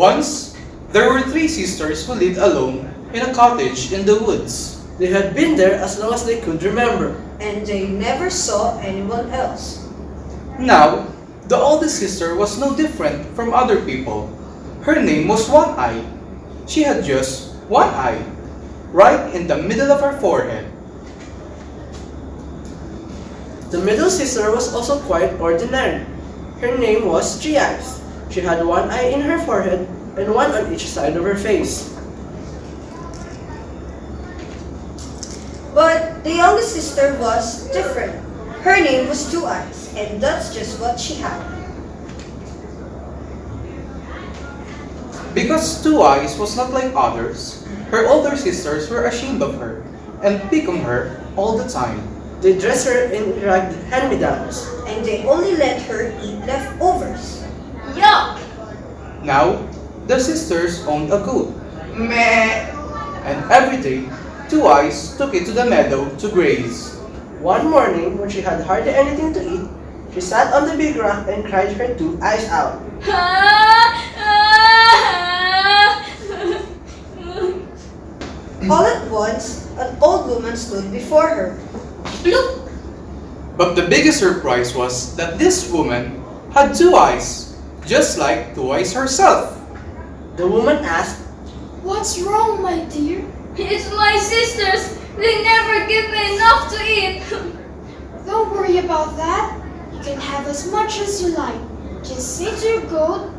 Once, there were three sisters who lived alone in a cottage in the woods. They had been there as long as they could remember. And they never saw anyone else. Now, the oldest sister was no different from other people. Her name was One Eye. She had just one eye, right in the middle of her forehead. The middle sister was also quite ordinary. Her name was Three Eyes. She had one eye in her forehead and one on each side of her face. But the youngest sister was different. Her name was Two Eyes, and that's just what she had. Because Two Eyes was not like others, her older sisters were ashamed of her and pick on her all the time. They dressed her in ragged hand-me-downs. And they only let her eat leftovers. Yuck! Now, the sisters owned a goat, Meh. and every day, Two Eyes took it to the meadow to graze. One morning, when she had hardly anything to eat, she sat on the big rock and cried her two eyes out. All at once, an old woman stood before her. Bloop! But the biggest surprise was that this woman had two eyes, just like Two Eyes herself. The woman asked, What's wrong, my dear? It's my sisters! They never give me enough to eat! Don't worry about that. You can have as much as you like. Just say to your goat,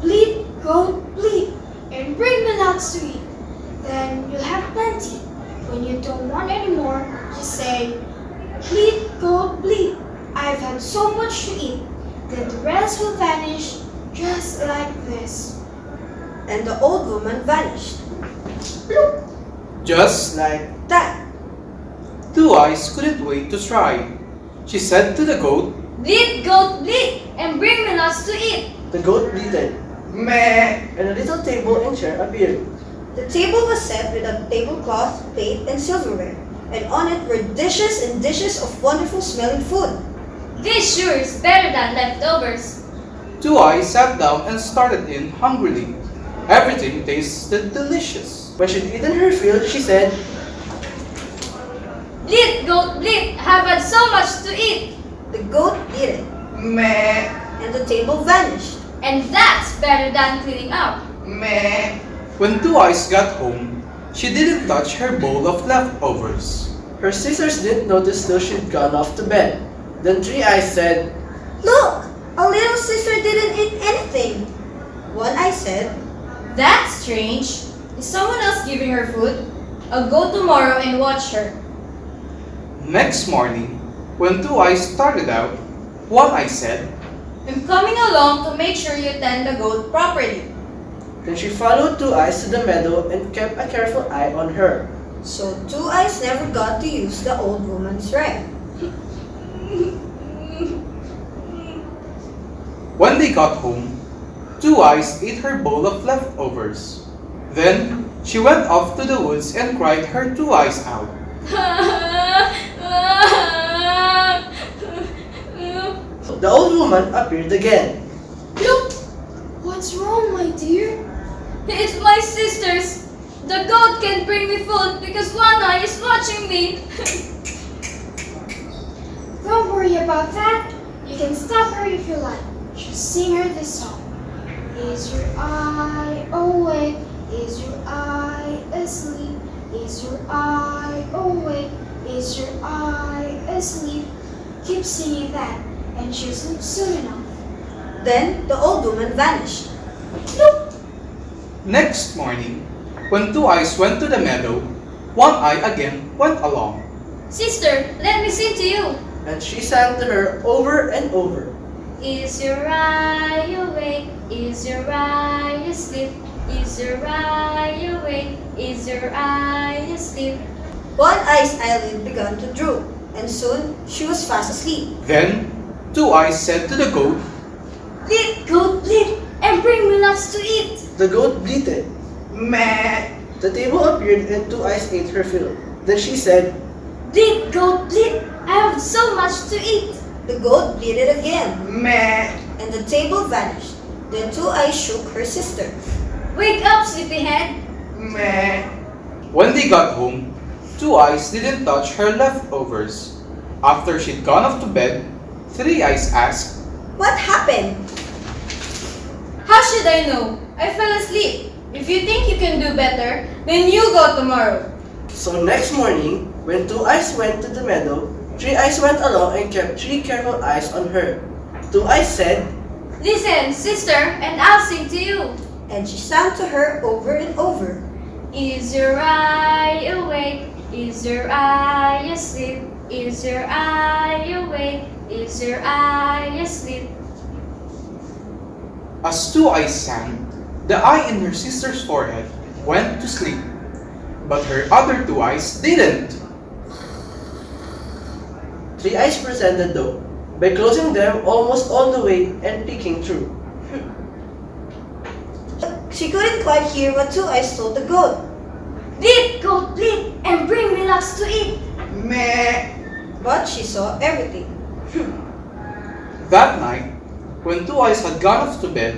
bleat, and bring me lots to eat. Then you'll have plenty. When you don't want any more, just say, bleat, I've had so much to eat. Then the rest will vanish just like this. And the old woman vanished. Just like That. Two Eyes couldn't wait to try. She said to the goat, Bleat, goat, bleat, and bring me lots to eat! the goat bleated. Meh. And a little table and chair appeared. The table was set with a tablecloth, plate, and silverware. And on it were dishes and dishes of wonderful smelling food. This sure is better than leftovers. Two Eyes sat down and started in hungrily. Everything tasted delicious. When she'd eaten her fill, she said, Bleat, goat, bleat, have had so much to eat! The goat did it. Meh. And the table vanished. And that's better than cleaning up. Meh. When Two Eyes got home, she didn't touch her bowl of leftovers. Her sisters didn't notice till she'd gone off to bed. Then Three Eyes said, Look! Our little sister didn't eat anything. One Eye said, That's strange. Is someone else giving her food? I'll go tomorrow and watch her. Next morning, when Two Eyes started out, One Eye said, I'm coming along to make sure you tend the goat properly. Then she followed Two Eyes to the meadow and kept a careful eye on her. So Two Eyes never got to use the old woman's rag. When they got home, Two Eyes ate her bowl of leftovers. Then she went off to the woods and cried her two eyes out. The old woman appeared again. Look! What's wrong, my dear? It's my sisters. The goat can't bring me food because One Eye is watching me. Don't worry about that. You can stop her if you like. Just sing her this song. Is your eye awake? Is your eye asleep? Is your eye awake? Is your eye asleep? Keep singing that, and she'll sleep soon enough. Then the old woman vanished. Next morning, when Two Eyes went to the meadow, One Eye again went along. Sister, let me sing to you. And she sang to her over and over. Is your eye awake? Is your eye asleep? Is your eye awake? Is your eye asleep? One Eye's eyelid began to droop, and soon she was fast asleep. Then Two Eyes said to the goat, Bleat, goat, bleat, and bring me lots to eat. The goat bleated. Meh. The table appeared and Two Eyes ate her fill. Then she said, Bleat, goat, bleat, I have so much to eat. The goat bleated again, Meh. and the table vanished. Then Two Eyes shook her sister. Wake up, sleepyhead! Meh. When they got home, Two Eyes didn't touch her leftovers. After she'd gone off to bed, Three Eyes asked, What happened? How should I know? I fell asleep. If you think you can do better, then you go tomorrow. So next morning, when Two Eyes went to the meadow, Three Eyes went along and kept 3 careful eyes on her. Two Eyes said, Listen, sister, and I'll sing to you. And she sang to her over and over. Is your eye awake? Is your eye asleep? Is your eye awake? Is your eye asleep? As Two Eyes sang, the eye in her sister's forehead went to sleep. But her other 2 eyes didn't. Three Eyes pretended though, by closing them almost all the way and peeking through. She couldn't quite hear what Two Eyes told the goat. Bleat, goat, bleat, and bring me lots to eat. Meh. But she saw everything. That night, when Two Eyes had gone off to bed,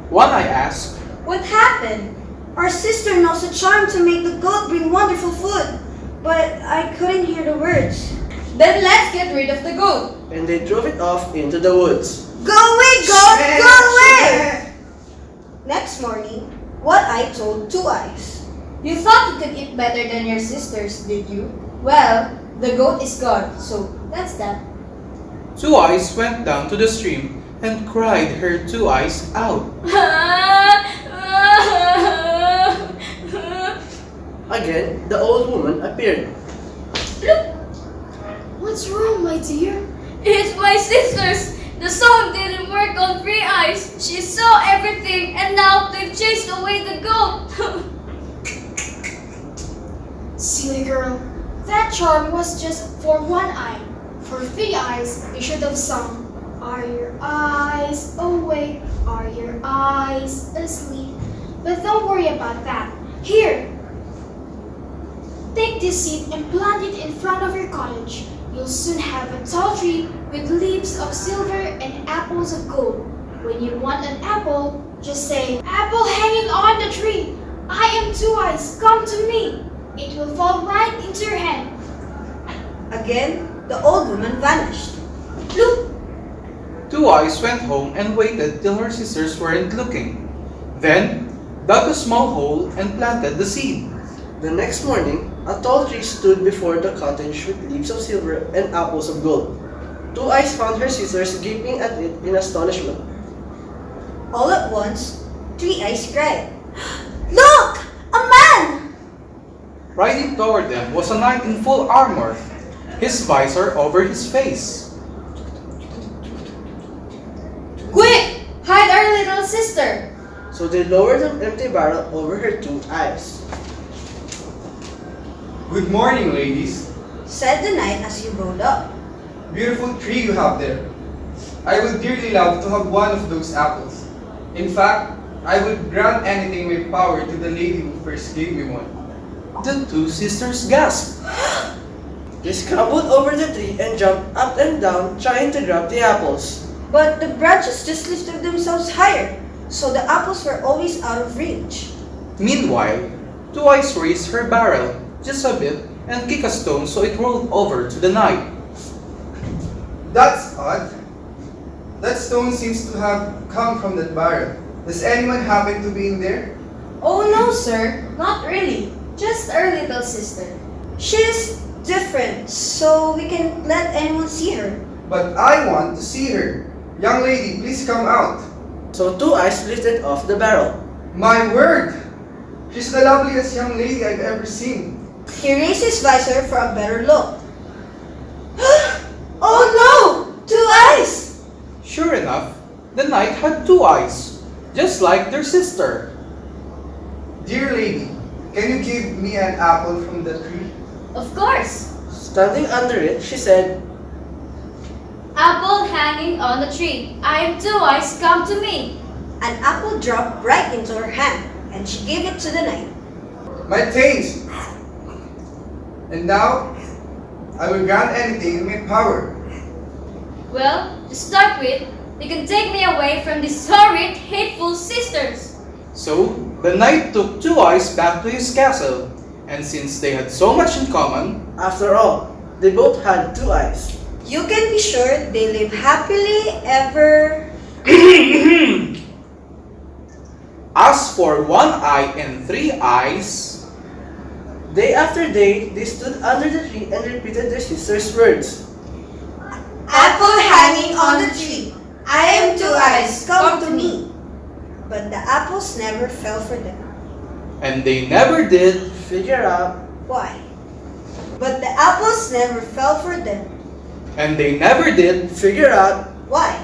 One Eye asked, What happened? Our sister knows a charm to make the goat bring wonderful food. But I couldn't hear the words. Then let's get rid of the goat. And they drove it off into the woods. Go away, goat! Go away! Next morning, One Eye told Two Eyes. You thought you could eat better than your sisters, did you? Well, the goat is gone, so that's that. Two Eyes went down to the stream and cried her 2 eyes out. Again, the old woman appeared. What's wrong, my dear? It's my sisters. The song didn't work on Three Eyes. She saw everything, and now they've chased away the goat. Silly girl. That charm was just for One Eye. For Three Eyes, you should have sung, Are your eyes awake? Are your eyes asleep? But don't worry about that. Here, take this seed and plant it in front of your cottage. You'll soon have a tall tree with leaves of silver and apples of gold. When you want an apple, just say, Apple hanging on the tree. I am Two Eyes, come to me. It will fall right into your hand. Again, the old woman vanished. Look, Two Eyes went home and waited till her sisters weren't looking. Then, dug a small hole and planted the seed. The next morning, a tall tree stood before the cottage with leaves of silver and apples of gold. Two Eyes found her sisters gaping at it in astonishment. All at once, Three Eyes cried, Look! A man! Riding toward them was a knight in full armor, his visor over his face. quick! Hide our little sister. So they lowered an empty barrel over her 2 eyes. Good morning, ladies. Said the knight as he rode up. Beautiful tree you have there. I would dearly love to have one of those apples. In fact, I would grant anything with power to the lady who first gave me one. The 2 sisters gasped. They scrambled over the tree and jumped up and down trying to grab the apples. But the branches just lifted themselves higher, so the apples were always out of reach. Meanwhile, Two Eyes raised her barrel just a bit and kicked a stone so it rolled over to the knight. That's odd. That stone seems to have come from that barrel. Does anyone happen to be in there? Oh no, sir. Not really. Just our little sister. She's different, so we can let anyone see her. But I want to see her. Young lady, please come out. So 2 eyes lifted off the barrel. My word! She's the loveliest young lady I've ever seen. He raised his visor for a better look. Oh no! 2 eyes! Sure enough, the knight had 2 eyes, just like their sister. Dear lady, can you give me an apple from the tree? Of course. Standing under it, she said, Apple hanging on the tree. I am Two Eyes, come to me. An apple dropped right into her hand, and she gave it to the knight. My taste! And now, I will grant anything in my power. Well, to start with, you can take me away from these horrid, hateful sisters. So, The knight took Two Eyes back to his castle, and since they had so much in common, After all, they both had 2 eyes. You can be sure they live happily ever. as for One Eye and Three Eyes, Day after day, they stood under the tree and repeated their sister's words. Apple hanging on the tree. I am Two Eyes, come to me. But the apples never fell for them. and they never did. Figure out. Why? But the apples never fell for them. And they never did. Figure out. Why?